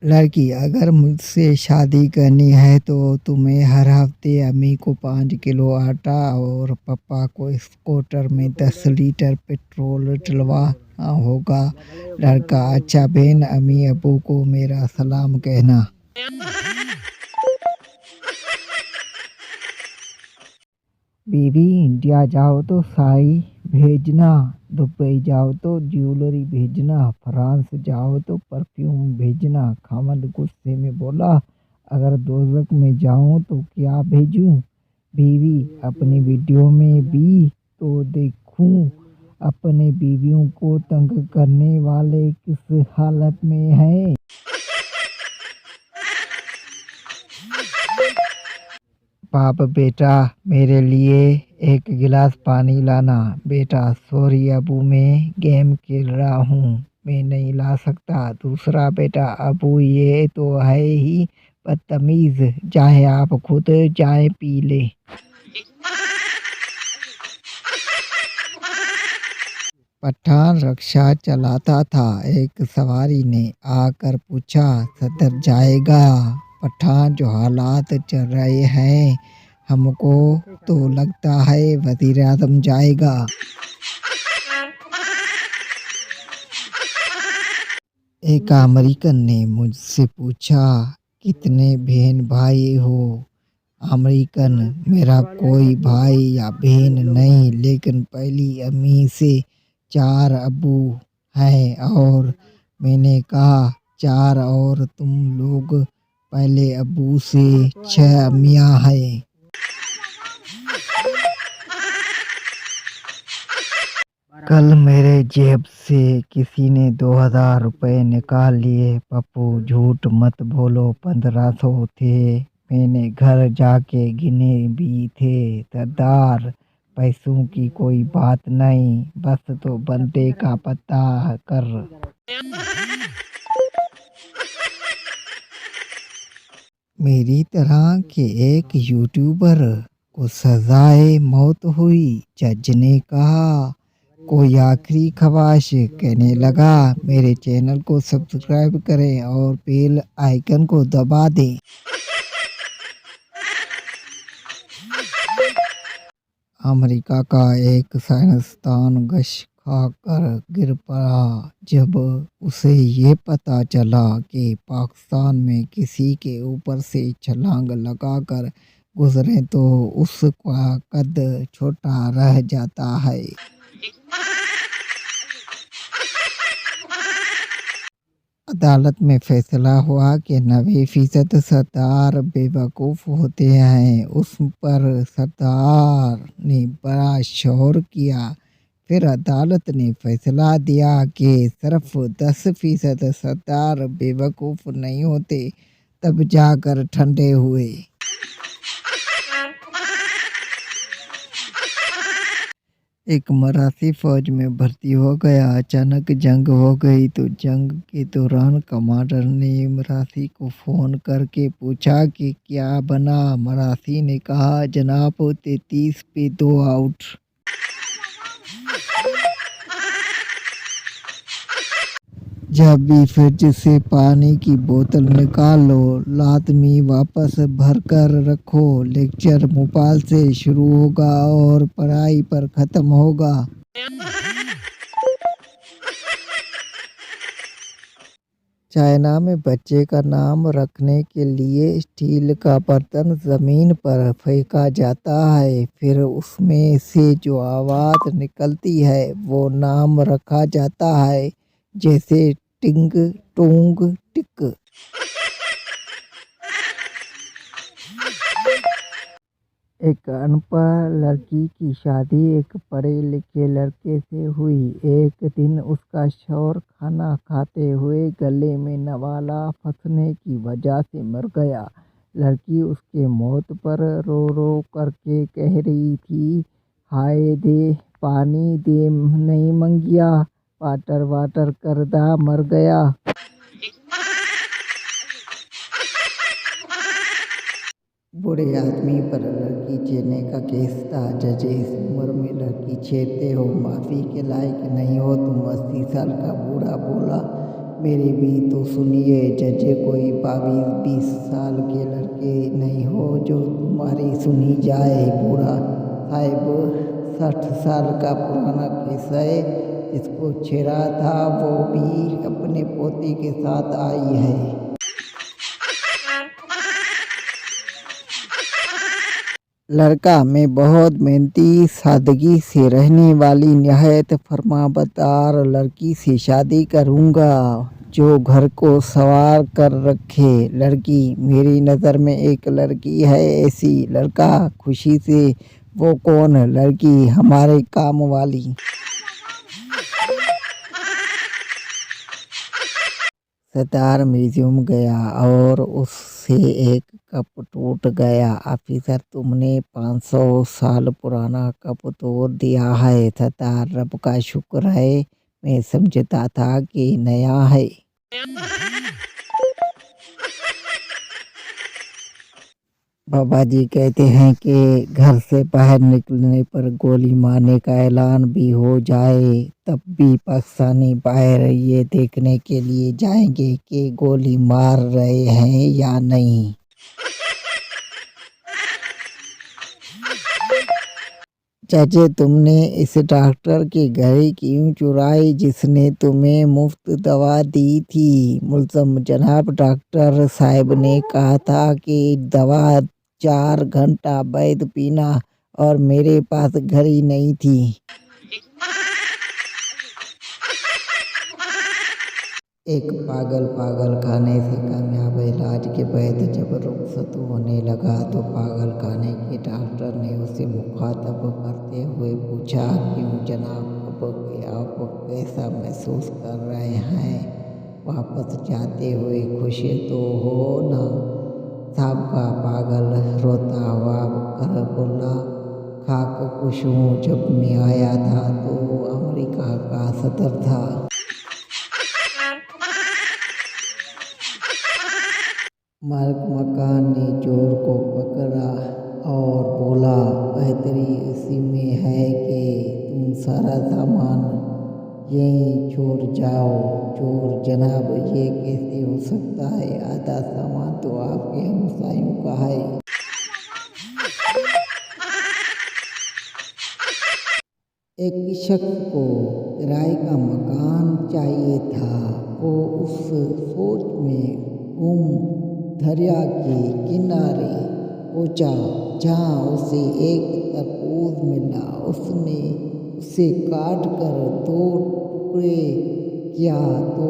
लड़की, अगर मुझसे शादी करनी है तो तुम्हें हर हफ्ते अम्मी को 5 किलो आटा और पापा को स्कूटर में 10 लीटर पेट्रोल डलवाना होगा। लड़का, अच्छा बहन, अम्मी अबू को मेरा सलाम कहना। बीवी, इंडिया जाओ तो साड़ी भेजना, दुबई जाओ तो ज्वेलरी भेजना, फ्रांस जाओ तो परफ्यूम भेजना। खामद गुस्से में बोला, अगर दोजख में जाऊं तो क्या भेजूं? बीवी, अपनी वीडियो में भी तो देखूं अपने बीवियों को तंग करने वाले किस हालत में हैं। पाप बेटा, मेरे लिए एक गिलास पानी लाना। बेटा, सॉरी अबू, मैं गेम खेल रहा हूँ, मैं नहीं ला सकता। दूसरा बेटा, अबू ये तो है ही बदतमीज, चाहे आप खुद चाय पी ले। पठान रक्षा चलाता था, एक सवारी ने आकर पूछा, सदर जाएगा? पठान, जो हालात चल रहे हैं हमको तो लगता है वजीर आजम जाएगा। एक अमेरिकन ने मुझसे पूछा, कितने बहन भाई हो? अमेरिकन, मेरा कोई भाई या बहन नहीं, लेकिन पहली अम्मी से 4 अबू हैं। और मैंने कहा, 4 और तुम लोग पहले अबू से 6 अम्मियाँ हैं। कल मेरे जेब से किसी ने 2000 रुपए निकाल लिए। पप्पू, झूठ मत बोलो, 1500 थे। मैंने घर जाके गिने भी थे। सरदार, पैसों की कोई बात नहीं, बस तो बंदे का पता कर। मेरी तरह के एक यूट्यूबर को सजाए मौत हुई। जज ने कहा, कोई आखिरी ख्वाहिश? कहने लगा, मेरे चैनल को सब्सक्राइब करें और बेल आइकन को दबा दें। अमेरिका का एक साइंसदान गश खाकर गिर पड़ा जब उसे ये पता चला कि पाकिस्तान में किसी के ऊपर से छलांग लगाकर गुजरे तो उसका कद छोटा रह जाता है। अदालत में फैसला हुआ कि 90% सरदार बेवकूफ़ होते हैं। उस पर सरदार ने बड़ा शोर किया। फिर अदालत ने फैसला दिया कि सिर्फ 10% सरदार बेवकूफ़ नहीं होते। तब जाकर ठंडे हुए। एक मराठी फौज में भर्ती हो गया। अचानक जंग हो गई तो जंग के दौरान कमांडर ने मराठी को फ़ोन करके पूछा कि क्या बना। मराठी ने कहा, जनाब 33 पे 2 आउट। जब भी फ्रिज से पानी की बोतल निकालो, लाजमी वापस भर कर रखो। लेक्चर मोबाइल से शुरू होगा और पढ़ाई पर ख़त्म होगा। चाइना में बच्चे का नाम रखने के लिए स्टील का बर्तन जमीन पर फेंका जाता है। फिर उसमें से जो आवाज़ निकलती है वो नाम रखा जाता है, जैसे टिंग टोंग टिक। एक अनपढ़ लड़की की शादी एक पढ़े लिखे लड़के से हुई। एक दिन उसका शौहर खाना खाते हुए गले में नवाला फंसने की वजह से मर गया। लड़की उसके मौत पर रो रो करके कह रही थी, हाय दे पानी दे नहीं मंगिया, वाटर वाटर कर दा मर गया। बूढ़े आदमी पर लड़की छेड़ने का केस था। जज, इस उम्र में लड़की छेड़ते हो, माफ़ी के लायक नहीं हो तुम। 80 साल का बूढ़ा बोला, मेरी भी तो सुनिए जजे, कोई 22-20 साल के लड़के नहीं हो जो तुम्हारी सुनी जाए। बूढ़ा साहिब 60 साल का पुराना किस्सा है, जिसको छेड़ा था वो भी अपने पोती के साथ आई है। लड़का, मैं बहुत मेहनती, सादगी से रहने वाली निहायत फरमाबरदार लड़की से शादी करूँगा जो घर को संवार कर रखे। लड़की, मेरी नज़र में एक लड़की है ऐसी। लड़का खुशी से, वो कौन? लड़की, हमारे काम वाली। सितार म्यूजियम गया और उससे एक कप टूट गया। ऑफिसर, तुमने 500 साल पुराना कप तोड़ दिया है। सितार, रब का शुक्र है, मैं समझता था कि नया है। बाबा जी कहते हैं कि घर से बाहर निकलने पर गोली मारने का ऐलान भी हो जाए तब भी पाकिस्तानी बाहर ये देखने के लिए जाएंगे कि गोली मार रहे हैं या नहीं। चाचे, तुमने इस डॉक्टर की घड़ी क्यों चुराई जिसने तुम्हें मुफ्त दवा दी थी? मुल्ज़म, जनाब, डॉक्टर साहब ने कहा था कि दवा 4 घंटा बाद पीना और मेरे पास घड़ी नहीं थी। एक पागल पागल खाने से कामयाब इलाज के बाद जब रुखसत होने लगा तो पागल खाने के डॉक्टर ने उसे मुखातब करते हुए पूछा, क्यों जनाब, अब आप कैसा महसूस कर रहे हैं? वापस जाते हुए खुश तो हो ना? साहब का पागल रोता हुआ कर बोला, खाक खुश हूँ, जब मैं आया था तो अमेरिका का सदर था। मालिक मकान ने चोर को पकड़ा और बोला, बेहतरी इसी में है कि तुम सारा सामान यहीं छोड़ जाओ। चोर, जनाब, ये कैसे हो सकता है? आधा सामान तो आपके हमसायों का है। एक शख्स को किराए का मकान चाहिए था। वो उस सोच में गुम दरिया के किनारे पहुंचा जहाँ उसे एक तरबूज मिला। उसने उसे काट कर 2 टुकड़े किया तो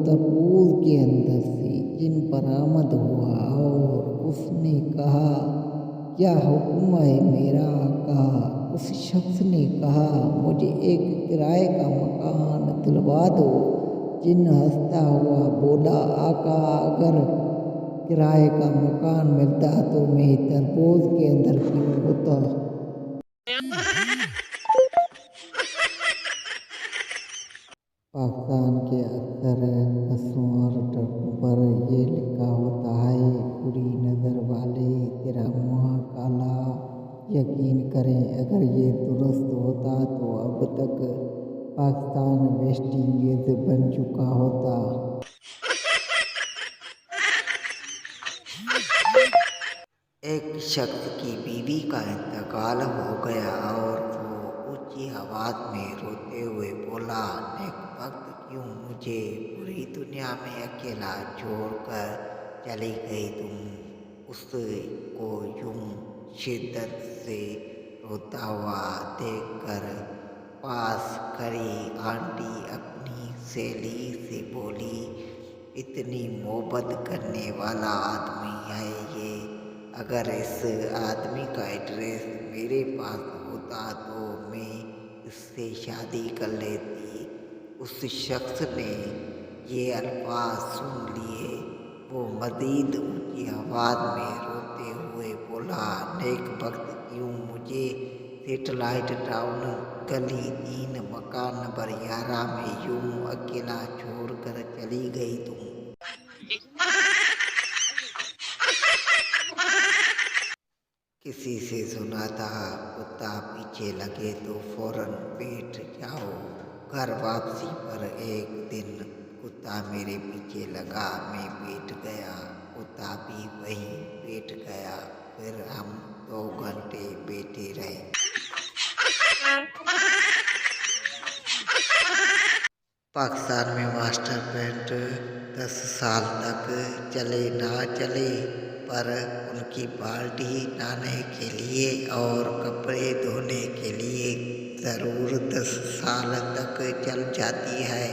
तरबूज के अंदर से जिन बरामद हुआ और उसने कहा, क्या हुक्म है मेरा आका? उस शख्स ने कहा, मुझे एक किराए का मकान दिलवा दो। जिन हंसता हुआ बोला, आका, अगर किराए का मकान मिलता तो मैं तरबूज के अंदर क्यों होता? पाकिस्तान के अक्सर बसों और ट्रकों पर ये लिखा होता है, बुरी नज़र वाले तेरा मुँह काला। यकीन करें, अगर ये दुरुस्त होता तो अब तक पाकिस्तान वेस्ट इंडीज बन चुका होता। एक शख्स की बीवी का इंतकाल हो गया और वो ऊंची आवाज में रोते हुए बोला, नेक वक्त, क्यों मुझे पूरी दुनिया में अकेला छोड़कर चली गई तुम? उसको यूं शिद्दत से रोता हुआ देखकर पास खड़ी आंटी अपनी सहेली से बोली, इतनी मोहब्बत करने वाला आदमी है ये। अगर इस आदमी का एड्रेस मेरे पास होता तो मैं इससे शादी कर लेती। उस शख्स ने ये अल्फाज सुन लिए। वो मजीद ऊंची आवाज में रोते हुए बोला, नेक वक्त, क्यों मुझे सेटेलाइट टाउन गली 3 मकान नंबर 11 में यूं अकेला छोड़कर चली गई तुम? किसी से सुना था, कुत्ता पीछे लगे तो फौरन बैठ जाओ। घर वापसी पर एक दिन कुत्ता मेरे पीछे लगा, मैं बैठ गया, कुत्ता भी वहीं बैठ गया। फिर हम 2 घंटे बैठे रहे। पाकिस्तान में मास्टर पेंट 10 साल तक चले ना चले, पर उनकी बाल्टी नहाने के लिए और कपड़े धोने के लिए ज़रूर 10 साल तक चल जाती है।